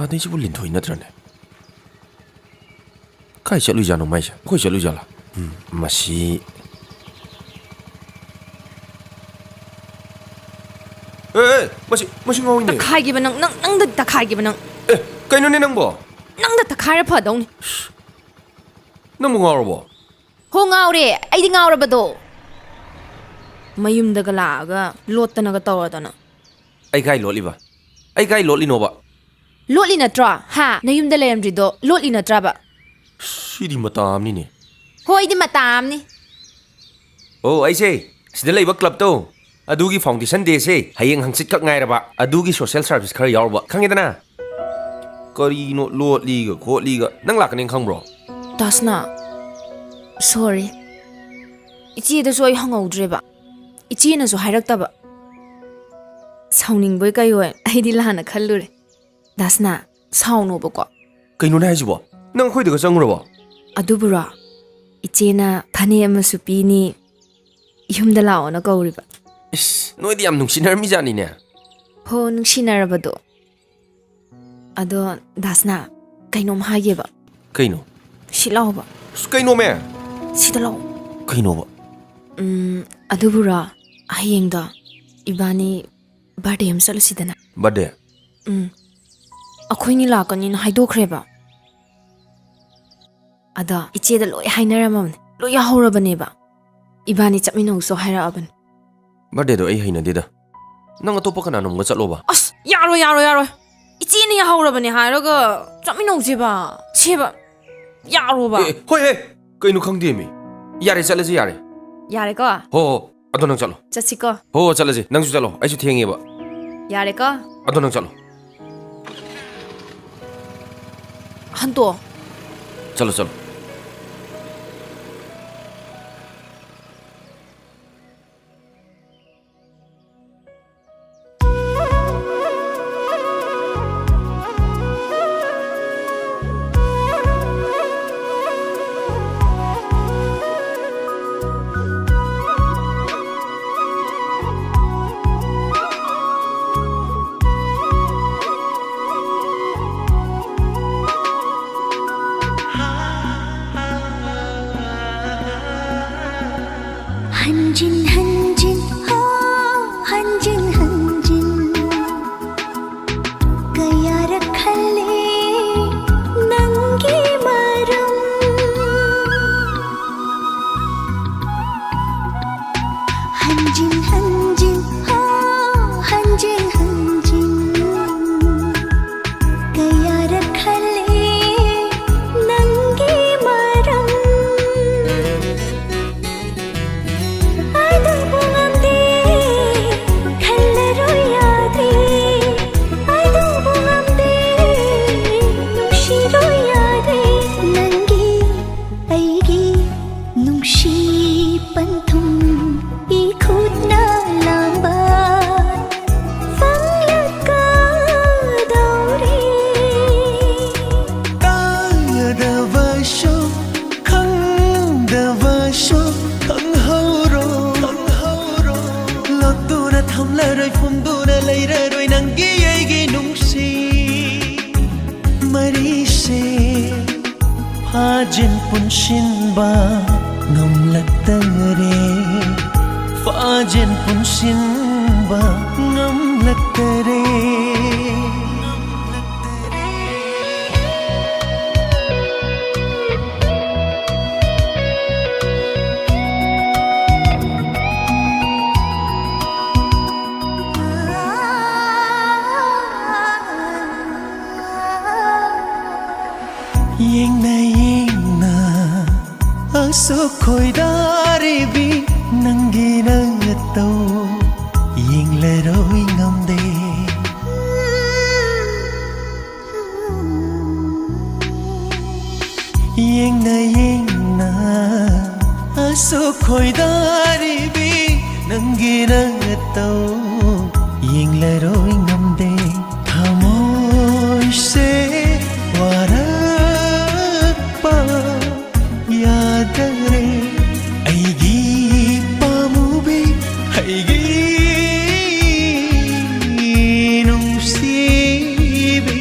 आदि से बुलिन थोई नत्रने काय चलु जानो माइसा कोई चलु जाला मसी मसी ngawine ta khai gi banang nang da ta khai gi banang kaino ne nangbo nang da ta khai ra phadong nang ngawrbo ho ngawre ai di ngawra bado mayum da ga la ga lot ta na ga taw da na ai kai loli ba ai kai loli no ba loli na tra ha na yum da lem ri do loli na tra ba sidi matam ni ne hoi di matam ni oh ai se sida lei ba club to adugi foundation day se hayeng hangsit kak ngai ra ba adugi social service khar yaw ba khangi da na kari no loli ga kholi ga nang lak ning khang bro dasna sorry ichi da soi hangau dre ba ichi na so hairak ta ba sauning boy kai hoy ai di la na khallure dasna sauno ba ko kaino na haji bo nang khoi da ga chang ro ba adubura ichi na phane ama su pi ni yum da lao na ko ri ba is noi di am nung sinar mi jani ne ho nung sinar ba do ado dasna kainom ha ye ba kaino silaw ba kaino me sidalaw kaino ba adubura ayeng da ibani birthday am sal sidana birthday akhoi ni la kan ni haido khre ba ada iche da loi hainaramam loi ya horabane ba ibani chapmino so haira aban birthday do ai haina de da nang atopa kana nom ga chalo ba as yaro iche ni ya horabane haira ga chapmino je ba che ba yaro ba hoi he kaino khang de mi yare chale ji yare yare ka ho ado nang chalo chachi ka ho chale ji nang su chalo ai su thenge ba yare ka ado nang chalo hanto chalo chalo Hanjin hanjin ho hanjin hanjin gaya rakhalle nangi maram hanjin hanjin ho hanjin hanjin gaya rakhalle nangi maram Fajin punshin ba ngam laktare Fajin punshin ba ngam laktare Yengna asu khoi dari bi nangi na tau yeng le roi ngam de yengna asu khoi dari bi nangi na tau yeng le roi ngam de thamoi se wara yadare aigi pamubi aigi nungsibi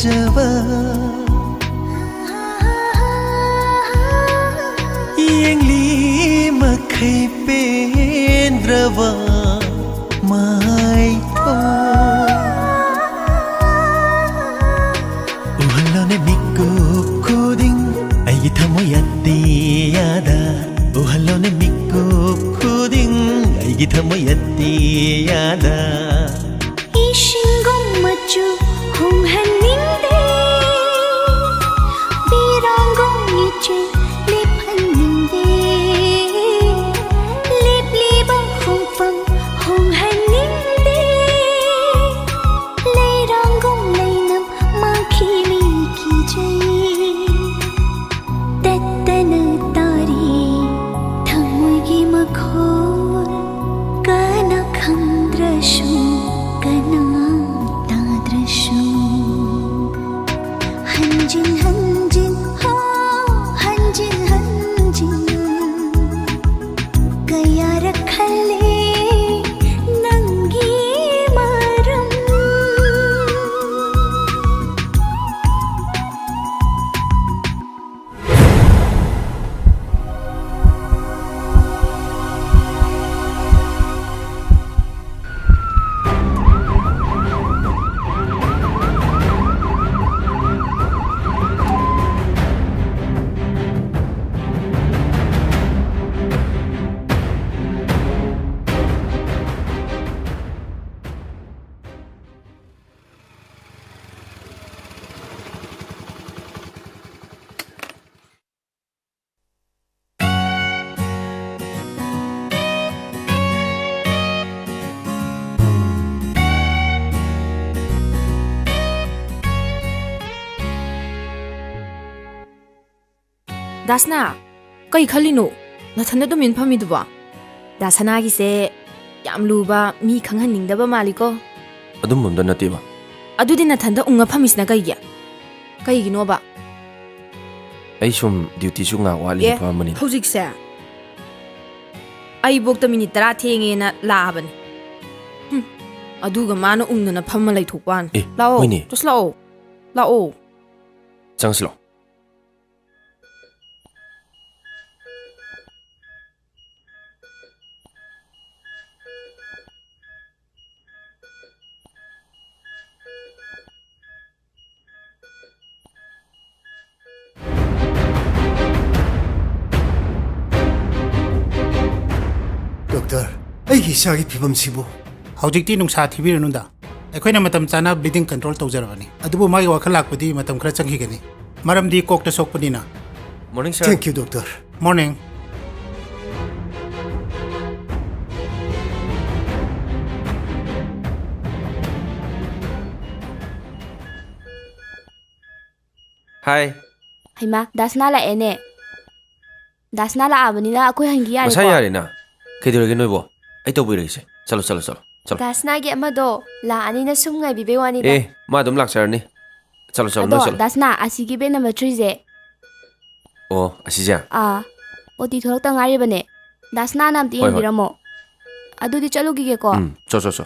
ꯐꯖꯕ ꯌꯦꯡꯂꯤ ꯃꯈꯩ ꯄꯦꯟꯗ꯭ꯔꯕ ꯃꯥꯏꯊꯣꯡ ꯎꯍꯜꯂꯣꯅꯦ ꯃꯤꯀꯨꯞ ꯈꯨꯗꯤꯡ ꯑꯩꯒꯤ ꯊꯃꯣꯏ ꯑꯇꯤꯌꯥꯗ ꯎꯍꯜꯂꯣꯅꯦ ꯃꯤꯀꯨꯞ ꯈꯨꯗꯤꯡ ꯑꯩꯒꯤ ꯊꯃꯣꯏ ꯑꯇꯤꯌꯥꯗ 이신공 맞추 홍한님대 비랑공 이제 립한님대 립리방 홍팡 홍한님대 레이랑공 레이남 마키미 기제이 때때는 딸이 탕물기 마콜 까나 강드라슈 까나 따드라슈 한진 한진 호 한진 한진 가야라 칼리 낭기 마름 दासना कई खलिनो नथन तो मिन फमीदुबा दासना गिसे याम लुबा मी खंगहनिंगदबा मालिको ꯑꯗꯨꯝ ꯃꯝꯗ ꯅꯠꯇꯦꯕ अदुदि नथन उंगा फमीसना कईया कईगिनोबा ꯑꯩ ꯁꯨꯝ ꯗ꯭ꯌꯨꯇꯤꯁꯨ ꯉꯥꯛ ꯋꯥꯠꯂꯤ ꯄꯥꯝꯕꯅꯤꯅ हौजिकसे ꯑꯩ ꯕꯣꯛꯇ ꯃꯤꯅꯤꯠ 10 ꯊꯦꯡꯉꯦꯅ ꯂꯥꯛꯑꯕꯅꯤ ꯑꯗꯨꯒ ꯃꯥꯅ ꯎꯡꯗꯅ ꯐꯝꯃ ꯂꯩꯊꯣꯛꯄꯥꯅꯤ ꯂꯥꯛꯑꯣ ꯍꯣꯏꯅꯦ ꯇꯨꯁ ꯂꯥꯛꯑꯣ ꯂꯥꯛꯑꯣ ꯆꯪꯁꯤꯂꯣ ꯗꯣꯛꯇꯔ ꯑꯩꯒꯤ ꯏꯆꯥꯒꯤ ꯐꯤꯕꯝꯁꯤꯕꯨ ꯍꯧꯖꯤꯛꯇꯤ ꯅꯨꯡꯁꯥ ꯊꯤꯕꯤꯔꯨꯅꯨꯗ ꯑꯩꯈꯣꯏꯅ ꯃꯇꯝ ꯆꯥꯅ ꯕ꯭ꯂꯤꯗꯤꯡ ꯀꯟꯇ꯭ꯔꯣꯜ ꯇꯧꯖꯔꯕꯅꯤ ꯑꯗꯨꯕꯨ ꯃꯥꯒꯤ ꯋꯥꯈꯜ ꯂꯥꯛꯄꯗꯤ ꯃꯇꯝ ꯈꯔ ꯆꯪꯈꯤꯒꯅꯤ ꯃꯔꯝꯗꯤ ꯀꯣꯛꯇ ꯁꯣꯛꯄꯅꯤꯅ morning sir thank you doctor morning ꯍꯥꯏ ꯍꯩꯃꯥ दासना लाएने दासना लाआबनिना अखोय हंगी यारे ꯃꯁꯥ ꯌꯥꯔꯦꯅ ꯀꯩꯗꯧꯔꯒꯦ ꯅꯣꯏꯕꯣ ꯑꯩ ꯇꯧꯕꯤꯔꯒꯦꯁꯦ ꯆꯠꯂꯣ ꯆꯠꯂꯣ ꯆꯠꯂꯣ ꯆꯠꯂꯣ दासनागी अमदो लाआनिना सुम ngaibibe wanida ꯑꯦ ꯃꯥ ꯑꯗꯨꯝ ꯂꯥꯛꯆꯔꯅꯤ ꯆꯠꯂꯣ ꯆꯠꯂꯣ ꯅꯣꯏ ꯆꯠꯂꯣ दासना असिगी बे नंबर 3 जे ꯑꯣ ꯑꯁꯤꯁꯦ ओटी थोरक्ता ngairibane दासना नामती ꯍꯣꯏ ꯍꯣꯏ यंगिरमो अदुदि चलुगिगे को ꯆꯣ ꯆꯣ ꯆꯣ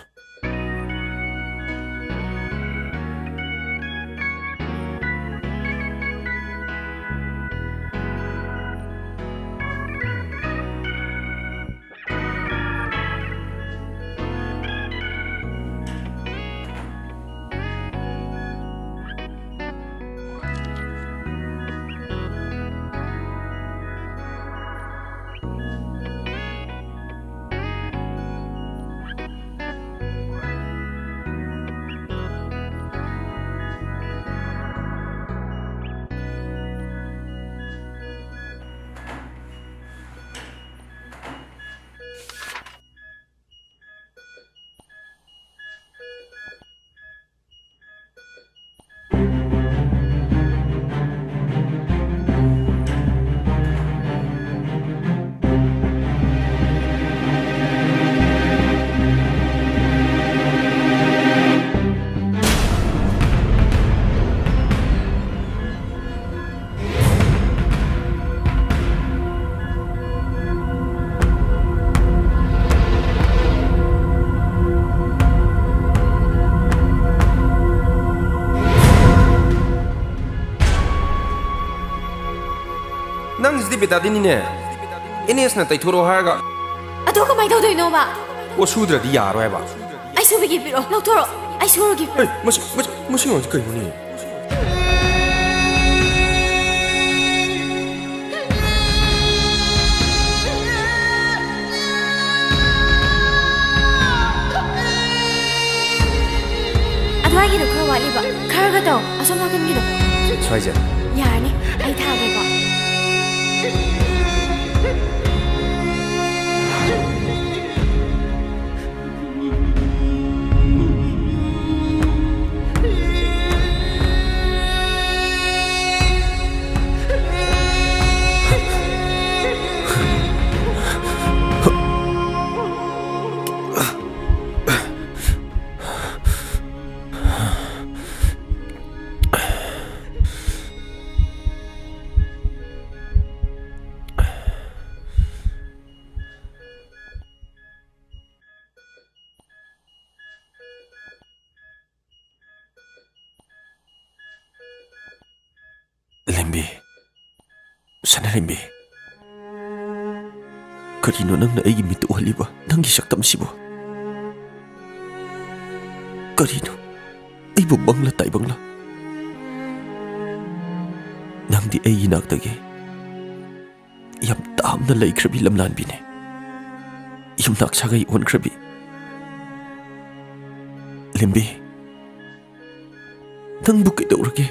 ꯁꯤꯗꯤ ꯕꯦꯇꯥꯗꯤꯟꯅꯤꯅꯦ NS ꯅ ꯇꯩꯊꯣꯔꯛꯑꯣ ꯍꯥꯏꯔꯒ ꯑꯗꯣ ꯀꯃꯥꯏꯅ ꯇꯧꯗꯣꯏꯅꯣꯕ ꯄꯣꯠ ꯁꯨꯗ꯭ꯔꯗꯤ ꯌꯥꯔꯣꯏ ꯍꯥꯏꯕ ꯑꯩ ꯁꯨꯕꯤꯒꯦ ꯄꯤꯔꯣ ꯂꯧꯊꯣꯔꯛꯑꯣ ꯑꯩ ꯁꯨꯔꯒꯦ ꯍꯩ ꯃꯁꯤ ꯉꯥꯡꯁꯤ ꯀꯩꯅꯣꯅꯦ ꯑꯗꯨꯋꯥꯏꯒꯤꯗꯣ ꯈꯔ ꯋꯥꯠꯂꯤꯕ ꯈꯔꯒ ꯇꯧ ꯑꯁꯣꯝ ꯅꯥꯀꯟꯒꯤꯗꯣ ꯁ꯭ꯋꯥꯏꯁꯦ ꯌꯥꯔꯅꯤ ꯑꯩ ꯊꯥꯒꯦꯀꯣ ꯂꯦꯝꯕꯤ ꯁꯅꯥꯔꯦꯝꯕꯤ ꯀꯔꯤꯅꯣ ꯅꯪꯅ ꯑꯩꯒꯤ ꯃꯤꯠꯇ ꯎꯍꯜꯂꯤꯕ ꯅꯪꯒꯤ ꯁꯛꯇꯝꯁꯤꯕꯨ ꯀꯔꯤꯅꯣ ꯑꯩꯕꯨ ꯃꯪꯂ ꯇꯥꯏꯕꯪꯂ ꯅꯪꯗꯤ ꯑꯩꯒꯤ ꯅꯥꯛꯇꯒꯤ ꯌꯥꯝ ꯇꯥꯝꯅ ꯂꯩꯈ꯭ꯔꯕꯤ ꯂꯝꯂꯥꯟꯕꯤꯅꯦ ꯌꯨꯝꯅꯥꯛ ꯁꯥꯒꯩ ꯑꯣꯟꯈ꯭ꯔꯕꯤ ꯂꯦꯝꯕꯤ ꯅꯪꯕꯨ ꯀꯩꯗꯧꯔꯒꯦ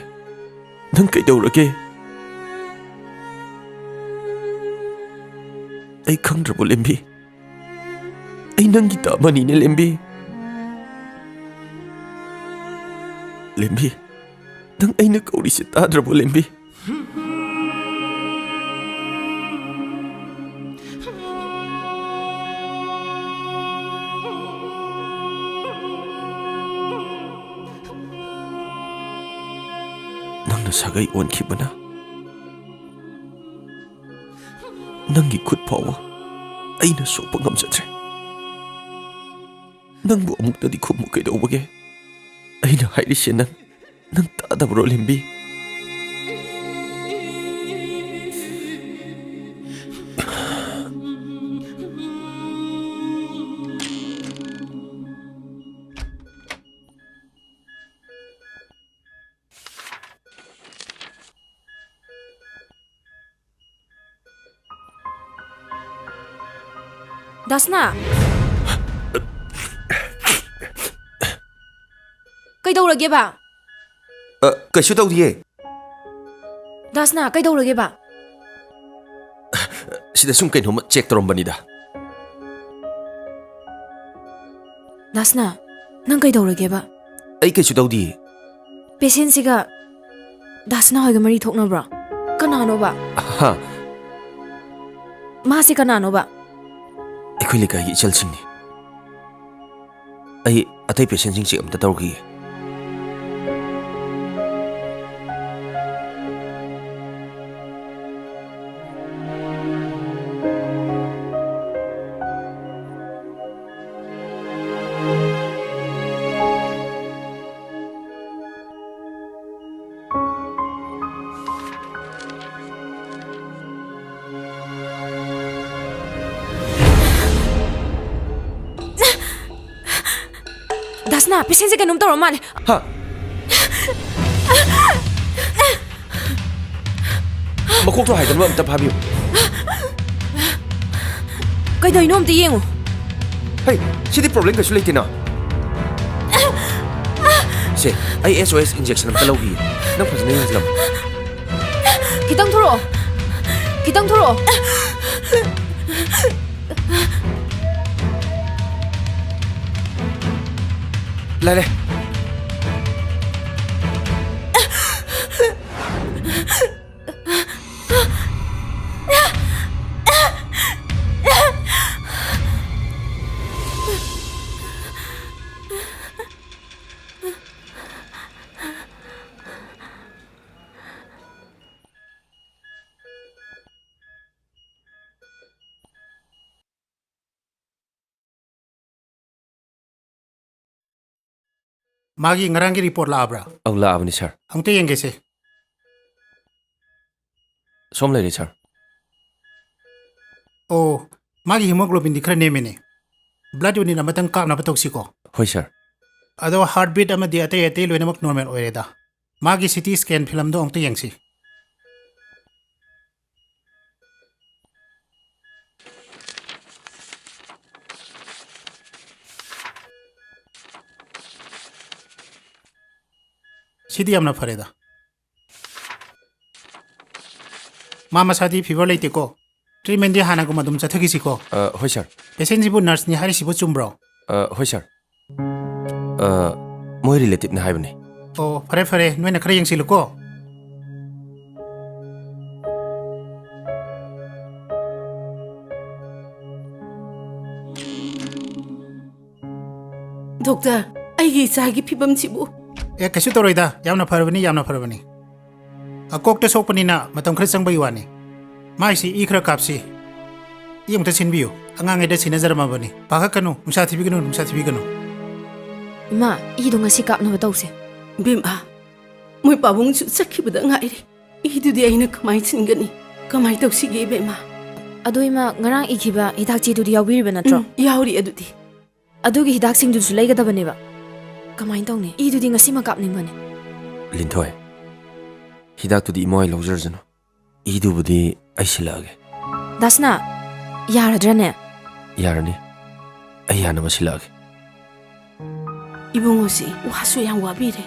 ꯅꯪ ꯀꯩꯗꯧꯔꯒꯦ ꯑꯩ ꯈꯪꯗ꯭ꯔꯕꯣ ꯂꯦꯝꯕꯤ ꯑꯩ ꯅꯪꯒꯤ ꯇꯥꯃꯅꯤꯅꯦ ꯂꯦꯝꯕꯤ ꯂꯦꯝꯕꯤ ꯅꯪ ꯑꯩꯅ ꯀꯧꯔꯤꯁꯦ ꯇꯥꯗ꯭ꯔꯕꯣ ꯂꯦꯝꯕꯤ ꯅꯪꯅ ꯁꯥꯒꯩ ꯑꯣꯟꯈꯤꯕꯅ ꯅꯪꯒꯤ ꯈꯨꯠ ꯐꯥꯎꯕ ꯑꯩꯅ ꯁꯣꯛꯄ ꯉꯝꯖꯗ꯭ꯔꯦ ꯅꯪꯕꯨ ꯑꯃꯨꯛꯇꯗꯤ ꯈꯨꯝꯃꯨ ꯀꯩꯗꯧꯕꯒꯦ ꯑꯩꯅ ꯍꯥꯏꯔꯤꯁꯦ ꯅꯪ ꯇꯥꯗꯕ꯭ꯔꯣ ꯂꯦꯝꯕꯤ ꯗꯥꯁꯅꯥ ꯀꯩꯗꯧꯔꯒꯦꯕ ꯀꯩꯁꯨ ꯇꯧꯗꯤꯌꯦ ꯗꯥꯁꯅꯥ ꯀꯩꯗꯧꯔꯒꯦꯕ ꯁꯤꯗ ꯁꯨꯝ ꯀꯩꯅꯣꯝꯃ ꯆꯦꯛ ꯇꯧꯔꯝꯕꯅꯤꯗ ꯗꯥꯁꯅꯥ ꯅꯪ ꯀꯩꯗꯧꯔꯒꯦꯕ ꯑꯩ ꯀꯩꯁꯨ ꯇꯧꯗꯤꯌꯦ ꯄꯦꯁꯦꯟꯁꯤꯒ ꯗꯥꯁꯅꯥ ꯍꯣꯏꯒ ꯃꯔꯤ ꯊꯣꯛꯅꯕ꯭ꯔꯣ ꯀꯅꯥꯅꯣꯕ ꯍꯥ ꯃꯥꯁꯦ ꯀꯅꯥꯅꯣꯕ ꯑꯩꯈꯣꯏ ꯂꯩꯀꯥꯏꯒꯤ ꯏꯆꯜꯁꯤꯡꯅꯤ ꯑꯩ ꯑꯇꯩ ꯄꯦꯁꯦꯟꯁꯤꯡ ꯆꯦꯛ ꯑꯝꯇ ꯇꯧꯈꯤꯒꯦ ꯗꯥꯁꯅꯥ ꯄꯦꯁꯦꯟꯁꯦ ꯀꯩꯅꯣꯝ ꯇꯧꯔ ꯃꯥꯜꯂꯦ ꯍꯥ ꯃꯀꯣꯛꯇꯣ ꯍꯥꯏꯗꯅꯕ ꯑꯝꯇ ꯐꯥꯕꯤꯌꯨ ꯀꯩꯗꯧꯔꯤꯅꯣ ꯑꯝꯇ ꯌꯦꯡꯉꯨ ꯍꯩ ꯁꯤꯗꯤ ꯄ꯭ꯔꯣꯕ꯭ꯂꯦꯝ ꯀꯩꯁꯨ ꯂꯩꯇꯦꯅ ꯁꯦ ꯑꯩ SOS ꯏꯟꯖꯦꯛꯁꯟ ꯑꯝꯇ ꯂꯧꯈꯤꯒꯦ ꯅꯪ ꯐꯖꯅ ꯌꯦꯡꯁꯤꯜꯂꯝꯃꯨ ꯈꯤꯇꯪ ꯊꯣꯔꯛꯑꯣ ꯈꯤꯇꯪ ꯊꯣꯔꯛꯑꯣ ꯂꯩꯔꯦ ꯃꯥꯒꯤ ꯉꯔꯥꯡꯒꯤ ꯔꯤꯄꯣꯔꯠ ꯂꯥꯛꯑꯕ꯭ꯔꯥ ꯂꯥꯛꯑꯕꯅꯤ ꯁꯥꯔ ꯑꯃꯨꯛꯇ ꯌꯦꯡꯒꯦꯁꯦ ꯁꯣꯝ ꯂꯩꯔꯦ ꯁꯥꯔ ꯑꯣ ꯃꯥꯒꯤ ꯍꯤꯃꯣꯒ꯭ꯂꯣꯕꯤꯟꯗꯤ ꯈꯔ ꯅꯦꯝꯃꯤꯅꯦ ꯕ꯭ꯂꯗ ꯌꯨꯅꯤꯠ ꯑꯃꯇꯪ ꯀꯥꯞꯅꯕ ꯇꯧꯁꯤꯀꯣ ꯍꯣꯏ ꯁꯥꯔ ꯑꯗꯣ ꯍꯥꯔꯠ ꯕꯤꯠ ꯑꯃꯗꯤ ꯑꯇꯩ ꯑꯇꯩ ꯂꯣꯏꯅꯃꯛ ꯅꯣꯔꯃꯦꯜ ꯑꯣꯏꯔꯦꯗ ꯃꯥꯒꯤ ꯁꯤꯇꯤ ꯁ꯭ꯀꯦꯟ ꯐꯤꯂꯝꯗꯣ ꯑꯃꯨꯛꯇ ꯌꯦꯡꯁꯤ ꯁꯤꯗꯤ ꯌꯥꯝꯅ ꯐꯔꯦꯗ ꯃꯥ ꯃꯁꯥꯗꯤ ꯐꯤꯚꯔ ꯂꯩꯇꯦꯀꯣ ꯇ꯭ꯔꯤꯠꯃꯦꯟꯗꯤ ꯍꯥꯟꯅꯒꯨꯝ ꯑꯗꯨꯝ ꯆꯠꯊꯈꯤꯁꯤꯀꯣ ꯍꯣꯏ ꯁꯥꯔ ꯄꯦꯁꯦꯟꯁꯤꯕꯨ ꯅꯔꯁꯅꯤ ꯍꯥꯏꯔꯤꯁꯤꯕꯨ ꯆꯨꯝꯕ꯭ꯔꯣ ꯍꯣꯏ ꯁꯥꯔ ꯃꯣꯏ ꯔꯤꯂꯦꯇꯤꯚꯅ ꯍꯥꯏꯕꯅꯦ ꯑꯣ ꯐꯔꯦ ꯐꯔꯦ ꯅꯣꯏꯅ ꯈꯔ ꯌꯦꯡꯁꯤꯜꯂꯨꯀꯣ ꯗꯣꯛꯇꯔ ꯑꯩꯒꯤ ꯏꯆꯥꯒꯤ ꯐꯤꯕꯝꯁꯤꯕꯨ ꯑꯦ ꯀꯩꯁꯨ ꯇꯧꯔꯣꯏꯗ ꯌꯥꯝꯅ ꯐꯔꯕꯅꯤ ꯌꯥꯝꯅ ꯐꯔꯕꯅꯤ ꯑꯀꯣꯛꯇ ꯁꯣꯛꯄꯅꯤꯅ ꯃꯇꯝ ꯈꯔ ꯆꯪꯕꯒꯤ ꯋꯥꯅꯤ ꯃꯥꯏꯁꯤ ꯏ ꯈꯔ ꯀꯥꯞꯁꯤ ꯏ ꯑꯃꯨꯛꯇ ꯁꯤꯟꯕꯤꯌꯨ ꯑꯉꯥꯡꯉꯩꯗ ꯁꯤꯟꯅꯖꯔꯝꯃꯕꯅꯤ ꯄꯥꯈꯠꯀꯅꯨ ꯅꯨꯡꯁꯥ ꯊꯤꯕꯤꯒꯅꯨ ꯅꯨꯡꯁꯥ ꯊꯤꯕꯤꯒꯅꯨ ꯏꯃꯥ ꯏꯗꯣ ꯉꯁꯤ ꯀꯥꯞꯅꯕ ꯇꯧꯁꯦ ꯕꯦꯝꯃ ꯃꯣꯏ ꯄꯥꯕꯨꯡꯁꯨ ꯆꯠꯈꯤꯕꯗ ꯉꯥꯏꯔꯤ ꯏꯗꯨꯗꯤ ꯑꯩꯅ ꯀꯃꯥꯏ ꯁꯤꯟꯒꯅꯤ ꯀꯃꯥꯏ ꯇꯧꯁꯤꯒꯦ ꯕꯦꯝꯃ ꯑꯗꯣ ꯏꯃꯥ ꯉꯔꯥꯡ ꯏꯈꯤꯕ ꯍꯤꯗꯥꯛ ꯆꯦꯗꯨꯗꯤ ꯌꯥꯎꯕꯤꯔꯤꯕ ꯅꯠꯇ꯭ꯔꯣ ꯌꯥꯎꯔꯤ ꯑꯗꯨꯗꯤ ꯑꯗꯨꯒꯤ ꯍꯤꯗꯥꯛꯁꯤꯡꯗꯨꯁꯨ ꯂꯩꯒꯗꯕꯅꯦꯕ ꯀꯃꯥꯏꯅ ꯇꯧꯅꯤ ꯏꯗꯨꯗꯤ ꯉꯁꯤꯃꯛ ꯀꯥꯞꯅꯤꯡꯕꯅꯦ ꯂꯤꯟꯊꯣꯏ ꯍꯤꯗꯥꯛꯇꯨꯗꯤ ꯏꯃꯣꯏ ꯂꯧꯖꯔꯖꯅꯨ ꯏꯗꯨꯕꯨꯗꯤ ꯑꯩ ꯁꯤꯜꯂꯛꯑꯒꯦ ꯗꯥꯁꯅꯥ ꯌꯥꯔꯗ꯭ꯔꯅꯦ ꯌꯥꯔꯅꯤ ꯑꯩ ꯌꯥꯅꯕ ꯁꯤꯜꯂꯛꯑꯒꯦ 이봉호씨 와수 양 와비래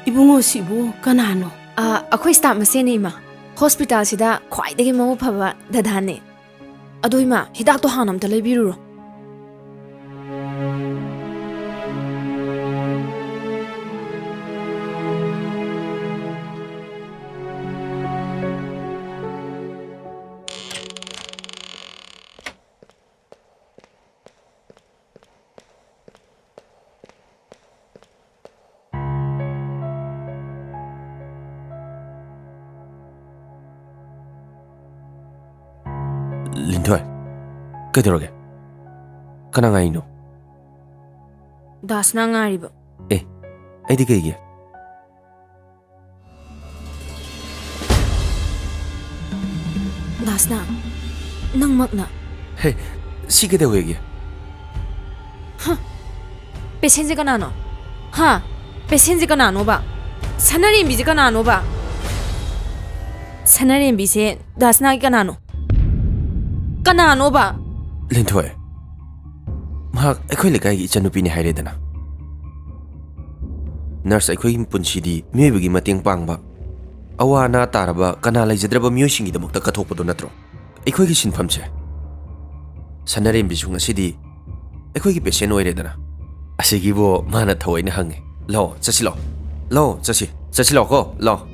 이봉호씨부 까나노 ꯑꯩꯈꯣꯏ ꯁ꯭ꯇꯥꯐ ꯃꯁꯦꯟꯅꯤ ꯏꯃꯥ ꯍꯣꯁꯄꯤꯇꯥꯜꯁꯤꯗ ꯈ꯭ꯋꯥꯏꯗꯒꯤ ꯃꯕꯨꯛ ꯐꯕ ꯗꯗꯥꯅꯦ ꯑꯗꯣ ꯏꯃꯥ ꯍꯤꯗꯥꯛꯇꯣ ꯍꯥꯟꯅ ꯑꯝꯇ ꯂꯩꯕꯤꯔꯨꯔꯣ ꯂꯤꯟꯊꯣꯏ ꯀꯩꯗꯧꯔꯒꯦ ꯀꯅꯥ ꯉꯥꯏꯅꯣ ꯗꯥꯁꯅꯥ ꯉꯥꯏꯔꯤꯕ ꯑꯦ ꯑꯩꯗꯤ ꯀꯩꯒꯤ ꯗꯥꯁꯅꯥ ꯅꯪꯃꯛꯅ ꯍꯦ ꯁꯤ ꯀꯩꯗꯧꯋꯦꯒꯦ ꯄꯦꯁꯦꯟꯁꯦ ꯀꯅꯥꯅꯣ ꯍꯥ ꯄꯦꯁꯦꯟꯁꯦ ꯀꯅꯥꯅꯣꯕ ꯁꯅꯥꯔꯦꯝꯕꯤꯁꯦ ꯀꯅꯥꯅꯣꯕ ꯁꯅꯥꯔꯦꯝꯕꯤꯁꯦ ꯗꯥꯁꯅꯥꯒꯤ ꯀꯅꯥꯅꯣ ꯀꯅꯥꯅꯣꯕ ꯂꯤꯟꯊꯣꯏ ꯃꯍꯥꯛ ꯑꯩꯈꯣꯏ ꯂꯩꯀꯥꯏꯒꯤ ꯏꯆꯟꯅꯨꯄꯤꯅꯤ ꯍꯥꯏꯔꯦꯗꯅ ꯅꯔꯁ ꯑꯩꯈꯣꯏꯒꯤ ꯄꯨꯟꯁꯤꯗꯤ ꯃꯤꯑꯣꯏꯕꯒꯤ ꯃꯇꯦꯡ ꯄꯥꯡꯕ ꯑꯋꯥ ꯑꯅꯥ ꯇꯥꯔꯕ ꯀꯅꯥ ꯂꯩꯖꯗ꯭ꯔꯕ ꯃꯤꯑꯣꯏꯁꯤꯡꯒꯤꯗꯃꯛꯇ ꯀꯠꯊꯣꯛꯄꯗꯣ ꯅꯠꯇ꯭ꯔꯣ ꯑꯩꯈꯣꯏꯒꯤ ꯁꯤꯟꯐꯝꯁꯦ ꯁꯅꯥꯔꯦꯝꯕꯤꯁꯨ ꯉꯁꯤꯗꯤ ꯑꯩꯈꯣꯏꯒꯤ ꯄꯦꯁꯦꯟ ꯑꯣꯏꯔꯦꯗꯅ ꯑꯁꯤꯒꯤꯕꯨ ꯃꯥꯅ ꯊꯑꯣꯏꯅ ꯍꯪꯉꯦ ꯂꯥꯛꯑꯣ ꯆꯠꯁꯤ ꯂꯥꯛꯑꯣ ꯂꯥꯛꯑꯣ ꯆꯠꯁꯤ ꯂꯥꯛꯑꯣ ꯀꯣ ꯂꯥꯛꯑꯣ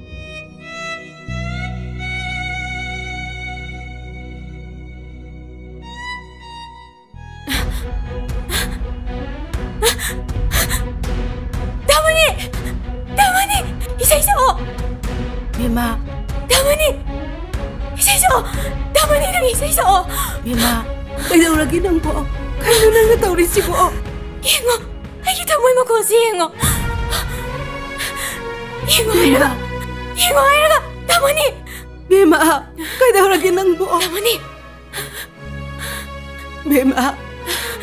뱀아 다문이 이세서 다문이랑 이세서 뱀아 그러기 낭보 가능한 거 우리지고 이거 이게 다 뭐이 먹고 오지 이거 뱀아 이거 아이가 다문이 뱀아 그러기 낭보 다문이 뱀아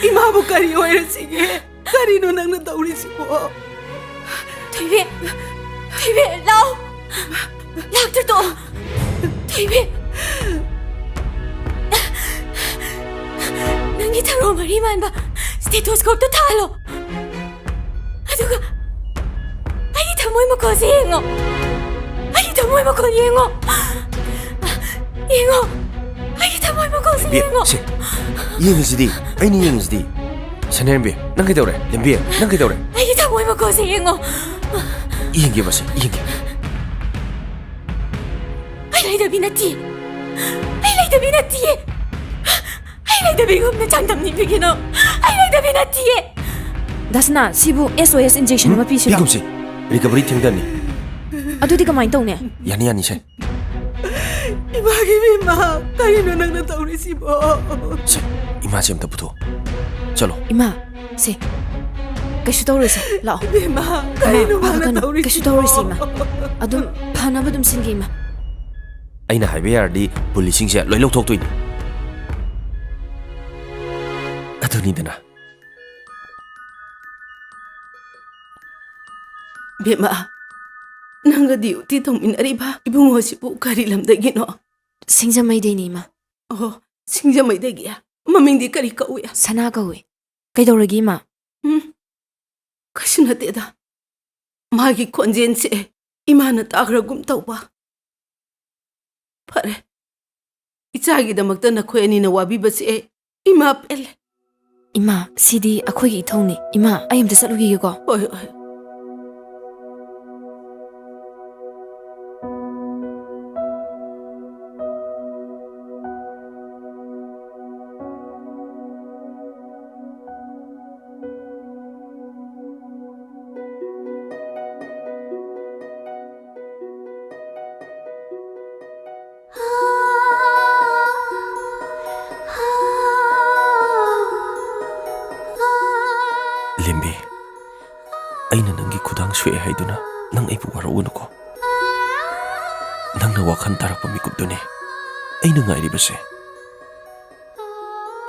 이마부 까리 오이르시게 까리노 낭는 다 우리지고 되게 라오 락들도 되게 nangi taro mariman ba stethoscope to thalo aduga ai thamoy mo ko yengo ai thamoy mo ko yengo ai thamoy mo ko yengo 시 이행이지디 아니 이행이지디 사내림비 난 그대로래 림비 난 그대로래 ai thamoy mo ko yengo 이행기 봤어 이행기 ai da binati ai da binati ai da bigom na 장담님 비기노 ai da binati 다스나 시부 SOS 인젝션 마 피시라 비검씨 리커버리 탱다니 아두디 가마이 떠네 야니 세 이마기 뱀아 까리노 낭는 다 우리지고 세 이마지 엄다 붙어 चलो 이마 세 कैसु तौरसे लाओ 뱀아 까리노 낭는 다 우리지고 कैसु तौरसे इमा अदुम फानाब अदुम सिनगे इमा ꯑꯩꯅ ꯍꯥꯏꯕ ꯌꯥꯔꯗꯤ ꯄꯨꯂꯤꯁꯁꯤꯡꯁꯦ ꯂꯣꯏ ꯂꯧꯊꯣꯛꯇꯣꯏꯅꯤ ꯑꯗꯨꯅꯤꯗꯅ ꯕꯦꯝꯃ ꯅꯪꯒ ꯗ꯭ꯌꯨꯇꯤ ꯇꯧꯃꯤꯟꯅꯔꯤꯕ ꯏꯕꯨꯡꯉꯣꯁꯤꯕꯨ ꯀꯔꯤ ꯂꯝꯗꯒꯤꯅꯣ? ꯁꯤꯡꯖꯃꯩꯗꯩꯅꯤ ꯏꯃꯥ. ꯑꯣ ꯁꯤꯡꯖꯃꯩꯗꯒꯤ. ꯃꯃꯤꯡꯗꯤ ꯀꯔꯤ ꯀꯧꯏ? ꯁꯅꯥ ꯀꯧꯏ. ꯀꯩꯗꯧꯔꯒꯦ ꯏꯃꯥ? ꯀꯩꯁꯨ ꯅꯠꯇꯦꯗ. ꯃꯥꯒꯤ ꯈꯣꯟꯖꯦꯜꯁꯦ ꯏꯃꯥꯅ ꯇꯥꯈ꯭ꯔꯒꯨꯝ ꯇꯧꯕ. ꯐꯔꯦ. ꯏꯆꯥꯒꯤꯗꯃꯛꯇ ꯅꯈꯣꯏ ꯑꯅꯤꯅ ꯋꯥꯕꯤꯕꯁꯦ ꯏꯃꯥ ꯄꯦꯜꯂꯦ. ꯏꯃꯥ, ꯁꯤꯗꯤ ꯑꯩꯈꯣꯏꯒꯤ ꯏꯊꯧꯅꯤ. ꯏꯃꯥ, ꯑꯩ ꯑꯝꯇ ꯆꯠꯂꯨꯈꯤꯒꯦꯀꯣ. ꯍꯣꯏ ꯍꯣꯏ. ꯂꯦꯝꯕꯤ, ꯑꯩꯅ ꯅꯪꯒꯤ ꯈꯨꯗꯥꯡ ꯁꯣꯛꯑꯦ ꯍꯥꯏꯗꯨꯅ ꯅꯪ ꯑꯩꯕꯨ ꯋꯥꯔꯧꯒꯅꯨꯀꯣ. ꯅꯪꯅ ꯋꯥꯈꯜ ꯇꯥꯔꯛꯄ ꯃꯤꯀꯨꯞꯇꯨꯅꯦ ꯑꯩꯅ ꯉꯥꯏꯔꯤꯕꯁꯦ.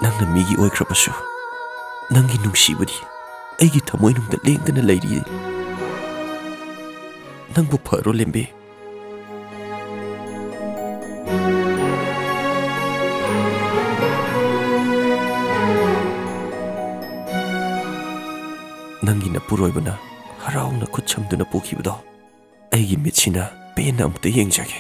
ꯅꯪꯅ ꯃꯤꯒꯤ ꯑꯣꯏꯈ꯭ꯔꯕꯁꯨ ꯅꯪꯒꯤ ꯅꯨꯡꯁꯤꯕꯗꯤ ꯑꯩꯒꯤ ꯊꯃꯣꯏꯅꯨꯡꯗ ꯂꯦꯡꯗꯅ ꯂꯩꯔꯤ. ꯅꯪꯕꯨ ꯐꯔꯣ ꯂꯦꯝꯕꯤ. ꯅꯪꯒꯤ ꯅꯄꯨꯔꯣꯏꯕꯅ ꯍꯔꯥꯎꯅ ꯈꯨꯠ ꯁꯝꯗꯨꯅ ꯄꯨꯈꯤꯕꯗꯣ ꯑꯩꯒꯤ ꯃꯤꯠꯁꯤꯅ ꯄꯦꯟꯅ ꯑꯃꯨꯛꯇ ꯌꯦꯡꯖꯒꯦ.